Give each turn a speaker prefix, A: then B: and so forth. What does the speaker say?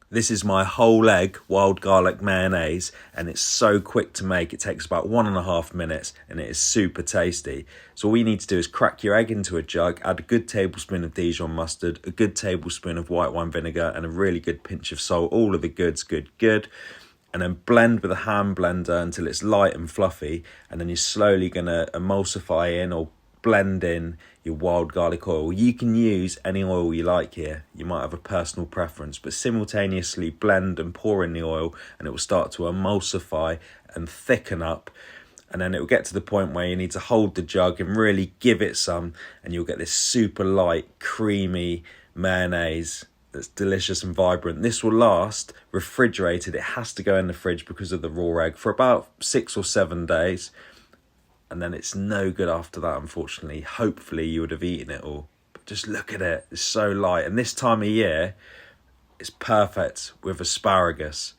A: This is my whole egg wild garlic mayonnaise, and it's so quick to make. It takes about 1.5 minutes and it is super tasty. So all you need to do is crack your egg into a jug, add a good tablespoon of Dijon mustard, a good tablespoon of white wine vinegar, and a really good pinch of salt. All of the goods, good. And then blend with a hand blender until it's light and fluffy. And then you're slowly going to emulsify in or blend in your wild garlic oil. You can use any oil you like here. You might have a personal preference, but simultaneously blend and pour in the oil, and it will start to emulsify and thicken up. And then it will get to the point where you need to hold the jug and really give it some, and you'll get this super light, creamy mayonnaise that's delicious and vibrant. This will last, refrigerated, it has to go in the fridge because of the raw egg, for about 6 or 7 days. And then it's no good after that, unfortunately. Hopefully you would have eaten it all. But just look at it, it's so light. And this time of year, it's perfect with asparagus.